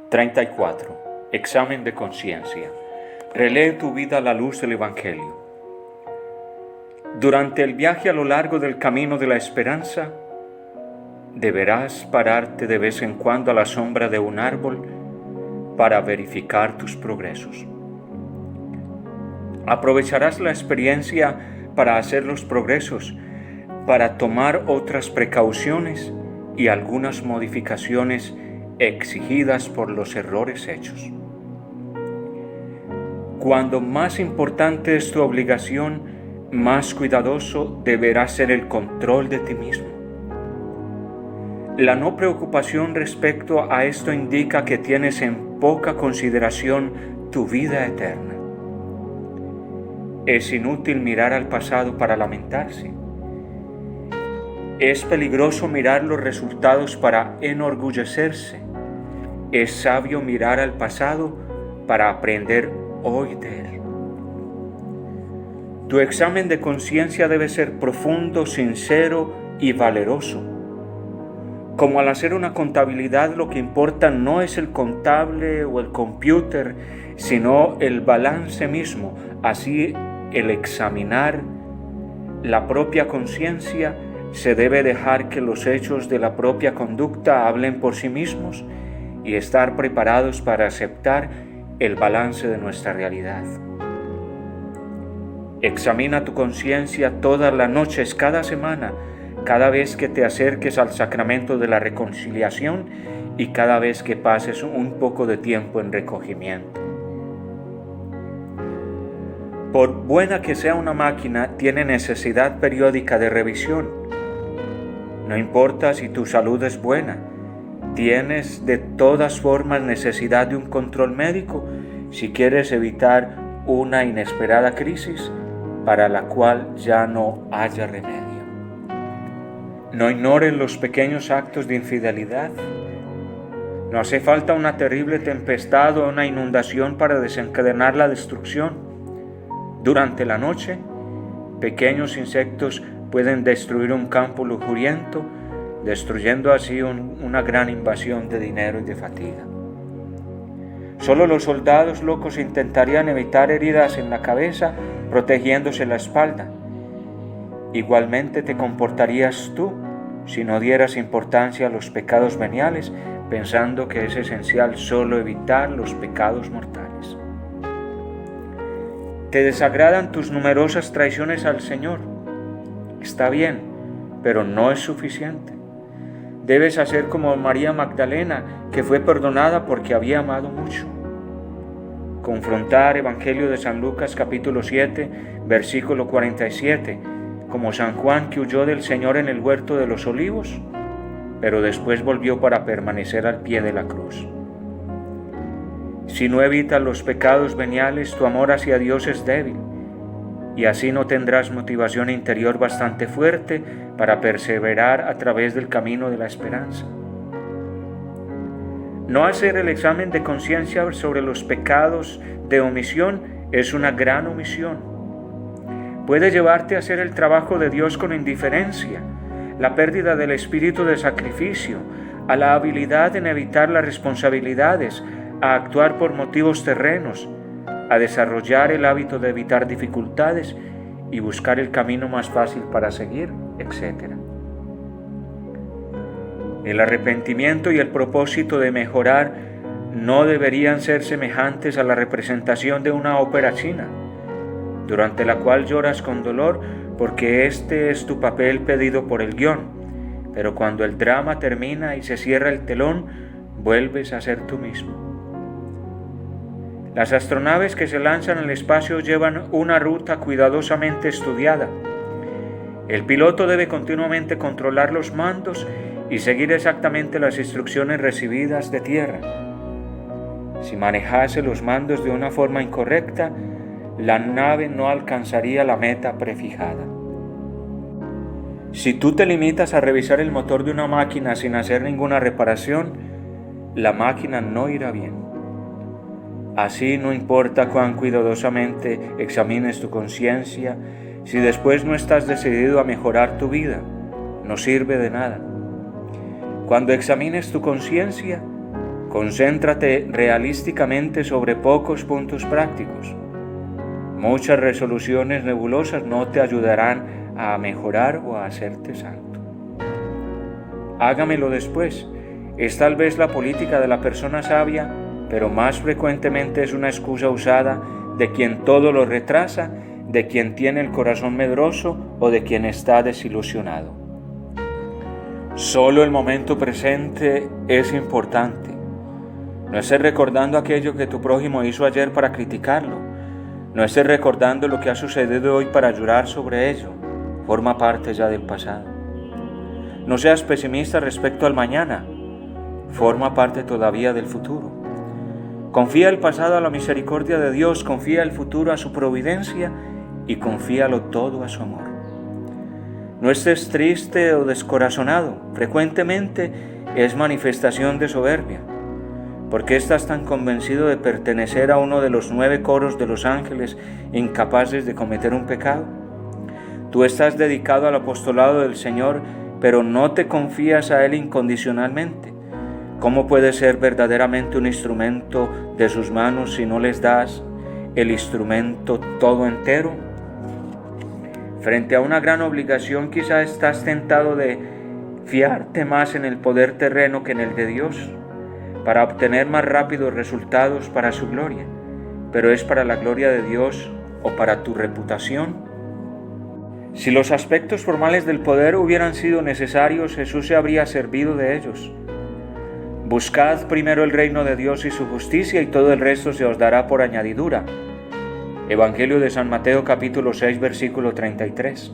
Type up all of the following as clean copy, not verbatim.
34. Examen de conciencia. Relee tu vida a la luz del Evangelio. Durante el viaje a lo largo del camino de la esperanza, deberás pararte de vez en cuando a la sombra de un árbol para verificar tus progresos. Aprovecharás la experiencia para hacer los progresos, para tomar otras precauciones y algunas modificaciones exigidas por los errores hechos. Cuando más importante es tu obligación, más cuidadoso deberá ser el control de ti mismo. La no preocupación respecto a esto indica que tienes en poca consideración tu vida eterna. Es inútil mirar al pasado para lamentarse. Es peligroso mirar los resultados para enorgullecerse. Es sabio mirar al pasado para aprender hoy de él. Tu examen de conciencia debe ser profundo, sincero y valeroso. Como al hacer una contabilidad, lo que importa no es el contable o el cómputer, sino el balance mismo. Así, el examinar la propia conciencia se debe dejar que los hechos de la propia conducta hablen por sí mismos y estar preparados para aceptar el balance de nuestra realidad. Examina tu conciencia todas las noches, cada semana, cada vez que te acerques al sacramento de la reconciliación y cada vez que pases un poco de tiempo en recogimiento. Por buena que sea una máquina, tiene necesidad periódica de revisión. No importa si tu salud es buena, tienes de todas formas necesidad de un control médico si quieres evitar una inesperada crisis para la cual ya no haya remedio. No ignores los pequeños actos de infidelidad. No hace falta una terrible tempestad o una inundación para desencadenar la destrucción. Durante la noche, pequeños insectos pueden destruir un campo lujuriento, destruyendo así una gran invasión de dinero y de fatiga. Solo los soldados locos intentarían evitar heridas en la cabeza, protegiéndose la espalda. Igualmente te comportarías tú si no dieras importancia a los pecados veniales, pensando que es esencial solo evitar los pecados mortales. Te desagradan tus numerosas traiciones al Señor. Está bien, pero no es suficiente. Debes hacer como María Magdalena, que fue perdonada porque había amado mucho. Confrontar Evangelio de San Lucas capítulo 7, versículo 47, como San Juan que huyó del Señor en el huerto de los olivos, pero después volvió para permanecer al pie de la cruz. Si no evitas los pecados veniales, tu amor hacia Dios es débil, y así no tendrás motivación interior bastante fuerte para perseverar a través del camino de la esperanza. No hacer el examen de conciencia sobre los pecados de omisión es una gran omisión. Puede llevarte a hacer el trabajo de Dios con indiferencia, la pérdida del espíritu de sacrificio, a la habilidad en evitar las responsabilidades, a actuar por motivos terrenos, a desarrollar el hábito de evitar dificultades y buscar el camino más fácil para seguir, etc. El arrepentimiento y el propósito de mejorar no deberían ser semejantes a la representación de una ópera china, durante la cual lloras con dolor porque este es tu papel pedido por el guión, pero cuando el drama termina y se cierra el telón, vuelves a ser tú mismo. Las astronaves que se lanzan al espacio llevan una ruta cuidadosamente estudiada. El piloto debe continuamente controlar los mandos y seguir exactamente las instrucciones recibidas de tierra. Si manejase los mandos de una forma incorrecta, la nave no alcanzaría la meta prefijada. Si tú te limitas a revisar el motor de una máquina sin hacer ninguna reparación, la máquina no irá bien. Así, no importa cuán cuidadosamente examines tu conciencia, si después no estás decidido a mejorar tu vida, no sirve de nada. Cuando examines tu conciencia, Concéntrate realísticamente sobre pocos puntos prácticos. Muchas resoluciones nebulosas no te ayudarán a mejorar o a hacerte santo. Hágamelo después. Es tal vez la política de la persona sabia, pero más frecuentemente es una excusa usada de quien todo lo retrasa, de quien tiene el corazón medroso o de quien está desilusionado. Solo el momento presente es importante. No estés recordando aquello que tu prójimo hizo ayer para criticarlo. No estés recordando lo que ha sucedido hoy para llorar sobre ello. Forma parte ya del pasado. No seas pesimista respecto al mañana. Forma parte todavía del futuro. Confía el pasado a la misericordia de Dios, confía el futuro a su providencia y confíalo todo a su amor. No estés triste o descorazonado. Frecuentemente es manifestación de soberbia. ¿Por qué estás tan convencido de pertenecer a uno de los 9 coros de los ángeles incapaces de cometer un pecado? Tú estás dedicado al apostolado del Señor, pero no te confías a Él incondicionalmente. ¿Cómo puedes ser verdaderamente un instrumento de sus manos si no les das el instrumento todo entero? Frente a una gran obligación, quizá estás tentado de fiarte más en el poder terreno que en el de Dios, para obtener más rápidos resultados para su gloria. Pero ¿es para la gloria de Dios o para tu reputación? Si los aspectos formales del poder hubieran sido necesarios, Jesús se habría servido de ellos. Buscad primero el reino de Dios y su justicia, y todo el resto se os dará por añadidura. Evangelio de San Mateo capítulo 6 versículo 33.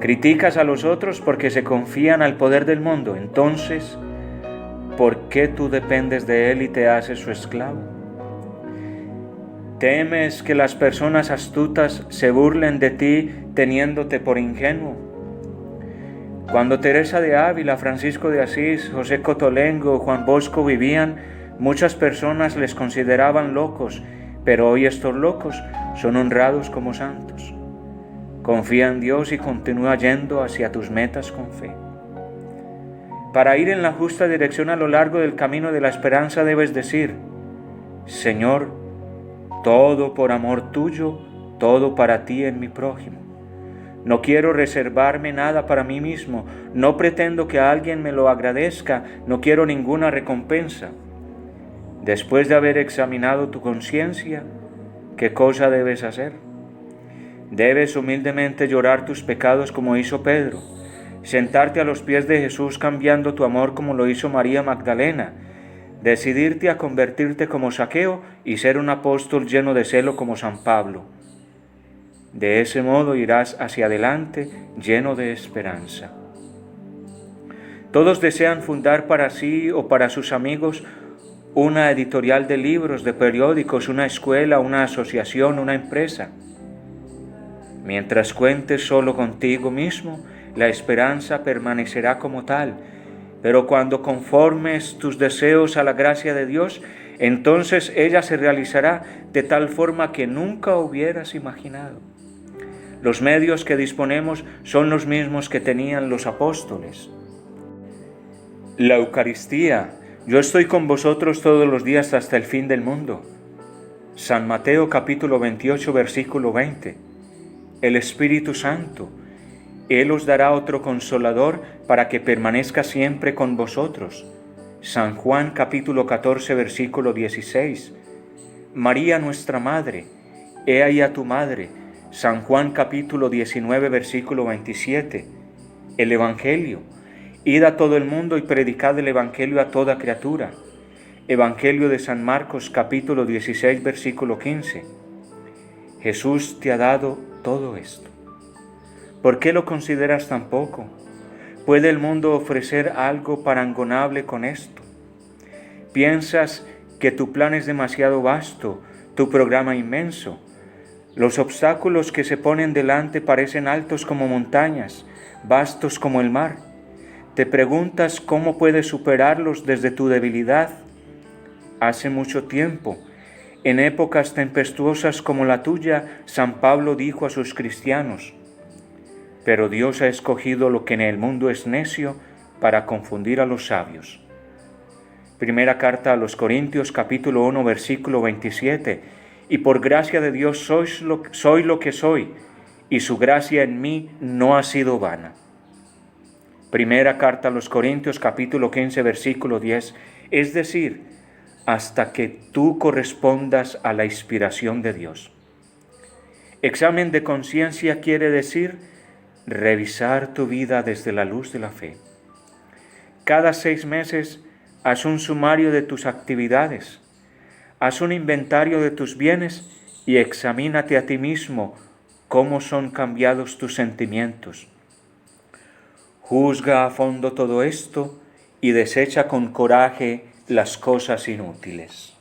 Criticas a los otros porque se confían al poder del mundo. Entonces, ¿por qué tú dependes de él y te haces su esclavo? ¿Temes que las personas astutas se burlen de ti teniéndote por ingenuo? Cuando Teresa de Ávila, Francisco de Asís, José Cotolengo, Juan Bosco vivían, muchas personas les consideraban locos, pero hoy estos locos son honrados como santos. Confía en Dios y continúa yendo hacia tus metas con fe. Para ir en la justa dirección a lo largo del camino de la esperanza debes decir: Señor, todo por amor tuyo, todo para ti en mi prójimo. No quiero reservarme nada para mí mismo, no pretendo que alguien me lo agradezca, no quiero ninguna recompensa. Después de haber examinado tu conciencia, ¿qué cosa debes hacer? Debes humildemente llorar tus pecados como hizo Pedro, sentarte a los pies de Jesús cambiando tu amor como lo hizo María Magdalena, decidirte a convertirte como Zaqueo y ser un apóstol lleno de celo como San Pablo. De ese modo irás hacia adelante lleno de esperanza. Todos desean fundar para sí o para sus amigos una editorial de libros, de periódicos, una escuela, una asociación, una empresa. Mientras cuentes solo contigo mismo, la esperanza permanecerá como tal, pero cuando conformes tus deseos a la gracia de Dios, entonces ella se realizará de tal forma que nunca hubieras imaginado. Los medios que disponemos son los mismos que tenían los apóstoles. La Eucaristía: yo estoy con vosotros todos los días hasta el fin del mundo. San Mateo capítulo 28 versículo 20. El Espíritu Santo: Él os dará otro consolador para que permanezca siempre con vosotros. San Juan capítulo 14 versículo 16. María nuestra Madre: he ahí a tu Madre. San Juan capítulo 19 versículo 27. El Evangelio: id a todo el mundo y predicad el Evangelio a toda criatura. Evangelio de San Marcos capítulo 16 versículo 15. Jesús te ha dado todo esto. ¿Por qué lo consideras tan poco? ¿Puede el mundo ofrecer algo parangonable con esto? ¿Piensas que tu plan es demasiado vasto, tu programa inmenso? Los obstáculos que se ponen delante parecen altos como montañas, vastos como el mar. ¿Te preguntas cómo puedes superarlos desde tu debilidad? Hace mucho tiempo, en épocas tempestuosas como la tuya, San Pablo dijo a sus cristianos: pero Dios ha escogido lo que en el mundo es necio para confundir a los sabios. Primera carta a los Corintios, capítulo 1, versículo 27. Y por gracia de Dios soy lo que soy, y su gracia en mí no ha sido vana. Primera carta a los Corintios, capítulo 15, versículo 10. Es decir, hasta que tú correspondas a la inspiración de Dios. Examen de conciencia quiere decir revisar tu vida desde la luz de la fe. Cada 6 meses haz un sumario de tus actividades, haz un inventario de tus bienes y examínate a ti mismo cómo son cambiados tus sentimientos. Juzga a fondo todo esto y desecha con coraje las cosas inútiles.